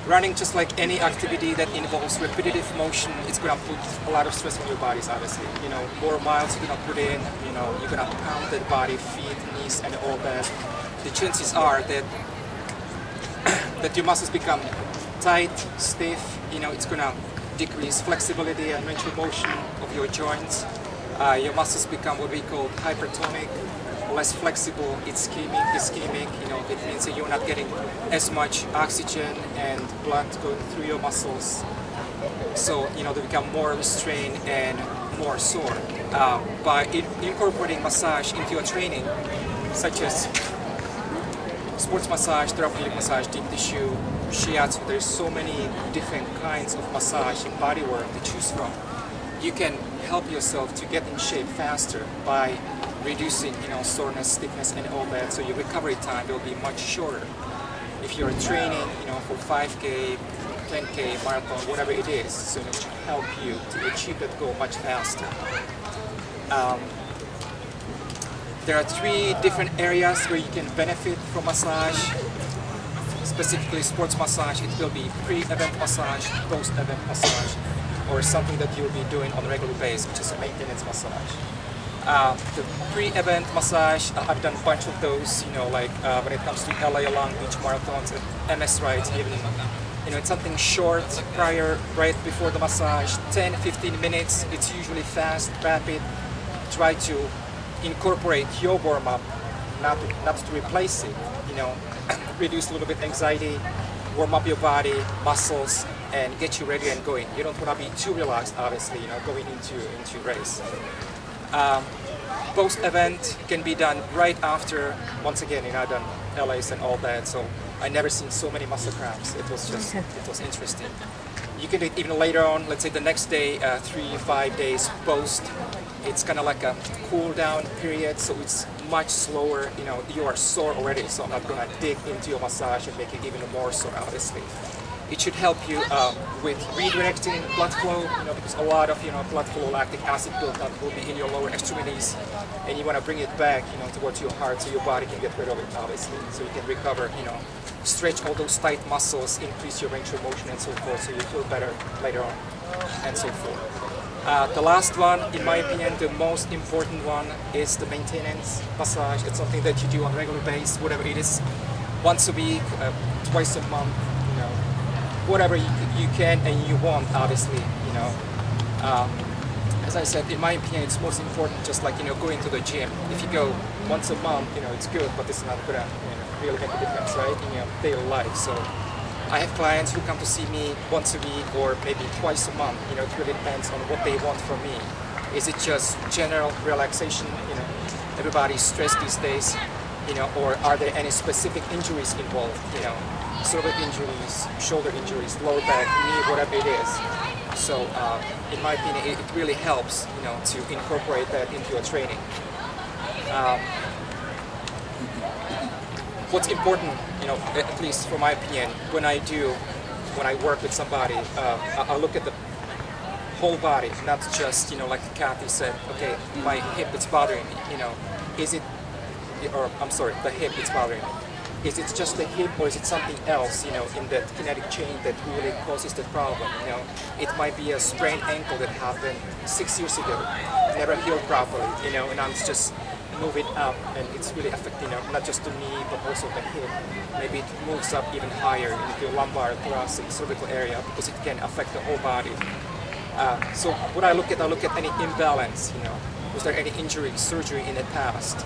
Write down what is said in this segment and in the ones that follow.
running, just like any activity that involves repetitive motion, it's gonna put a lot of stress on your bodies, obviously. You know, more miles you're gonna put in, you know, you're gonna pound the body, feet, knees, and all that. The chances are that that your muscles become tight, stiff, you know, it's gonna decrease flexibility and range of motion of your joints. Your muscles become what we call hypertonic, less flexible, it's ischemic, you know, it means that you're not getting as much oxygen and blood going through your muscles. So, you know, they become more restrained and more sore. By incorporating massage into your training, such as sports massage, therapeutic massage, deep tissue, shiatsu, there's so many different kinds of massage and bodywork to choose from. You can help yourself to get in shape faster by reducing, you know, soreness, stiffness, and all that. So your recovery time will be much shorter. If you're training, you know, for 5K, 10K, marathon, whatever it is, so it will help you to achieve that goal much faster. There are 3 different areas where you can benefit from massage. Specifically sports massage, it will be pre-event massage, post-event massage, or something that you'll be doing on a regular basis, which is a maintenance massage. The pre-event massage, I've done a bunch of those, you know, like when it comes to LA Long Beach marathons and MS rides, even, you know, it's something short prior, right before the massage, 10-15 minutes, it's usually fast, rapid. Try to incorporate your warm-up, not to replace it, you know, reduce a little bit anxiety, warm up your body, muscles, and get you ready and going. You don't want to be too relaxed, obviously, you know, going into race. Post-event can be done right after. Once again, you know, I've done LAs and all that, so I never seen so many muscle cramps. It was just, it was interesting. You can do it even later on, let's say the next day, 3-5 days post. It's kind of like a cool down period, so it's much slower. You know, you are sore already, so I'm not gonna dig into your massage and make it even more sore, obviously. It should help you with redirecting blood flow, you know, because a lot of, you know, blood flow, lactic acid buildup will be in your lower extremities, and you want to bring it back, you know, towards your heart so your body can get rid of it, obviously, so you can recover, you know, stretch all those tight muscles, increase your range of motion and so forth, so you feel better later on, and so forth. The last one, in my opinion, the most important one, is the maintenance massage. It's something that you do on a regular basis, whatever it is, once a week, twice a month, you know, whatever you can and you want, obviously, you know. As I said, in my opinion, it's most important, just like, you know, going to the gym. If you go once a month, you know, it's good, but it's not gonna, you know, really make a difference, right, in your daily life. So I have clients who come to see me once a week or maybe twice a month. You know, it really depends on what they want from me. Is it just general relaxation? You know, everybody's stressed these days, you know, or are there any specific injuries involved? You know, cervical injuries, shoulder injuries, lower back, knee, whatever it is. So, in my opinion, it really helps, you know, to incorporate that into your training. What's important, you know, at least from my opinion, when I work with somebody, I look at the whole body, not just, you know, like Kathy said, okay, my hip is bothering me, you know, is it, or I'm sorry, the hip is bothering me. Is it just the hip, or is it something else, you know, in that kinetic chain that really causes the problem? You know, it might be a sprained ankle that happened 6 years ago, never healed properly, you know, and I'm just moving up, and it's really affecting, you know, not just the knee, but also the hip. Maybe it moves up even higher into your lumbar, thoracic, cervical area, because it can affect the whole body. So what I look at any imbalance, you know, was there any injury, surgery in the past?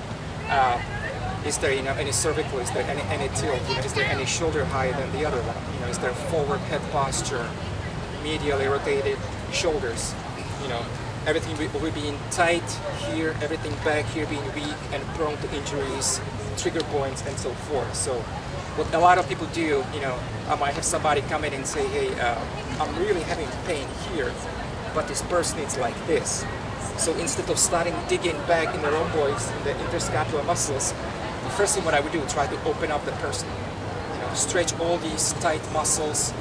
Is there, you know, any cervical? Is there any tilt? You know, is there any shoulder higher than the other one? You know, is there forward head posture, medially rotated shoulders? You know, everything will be tight here, everything back here being weak and prone to injuries, trigger points, and so forth. So, what a lot of people do, you know, I might have somebody come in and say, hey, I'm really having pain here, but this person is like this. So instead of starting digging back in the rhomboids, in the interscapulaar muscles, the first thing what I would do, try to open up the person, you know, stretch all these tight muscles,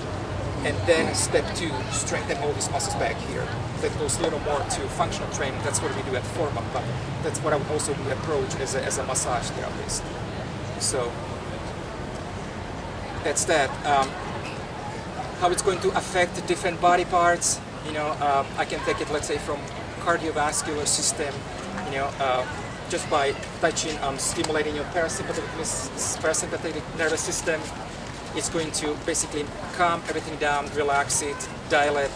and then step 2, strengthen all these muscles back here. That goes a little more to functional training. That's what we do at Forma, but that's what I would also approach as a massage therapist. So that's that. how it's going to affect the different body parts. I can take it, let's say, from cardiovascular system, just by touching, stimulating your parasympathetic nervous system. It's going to basically calm everything down, relax it, dilate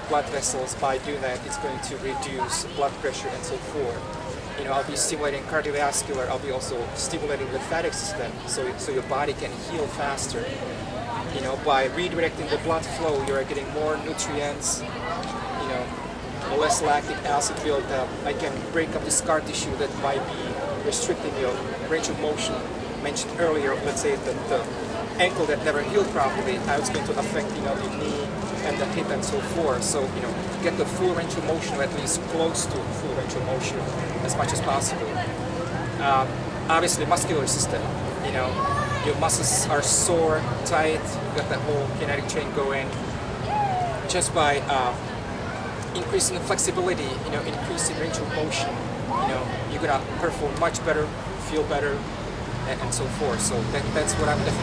blood vessels. By doing that, it's going to reduce blood pressure and so forth. I'll be stimulating cardiovascular. I'll be also stimulating lymphatic system, so your body can heal faster. By redirecting the blood flow, you're getting more nutrients. Less lactic acid buildup. I can break up the scar tissue that might be restricting your range of motion. Mentioned earlier, let's say the ankle that never healed properly, how it's going to affect the knee and the hip and so forth. So get the full range of motion, or at least close to full range of motion, as much as possible. Obviously, muscular system. Your muscles are sore, tight. You got that whole kinetic chain going. Just by increasing the flexibility, increasing range of motion, you're gonna perform much better, feel better, and so forth. So that's what I'm definitely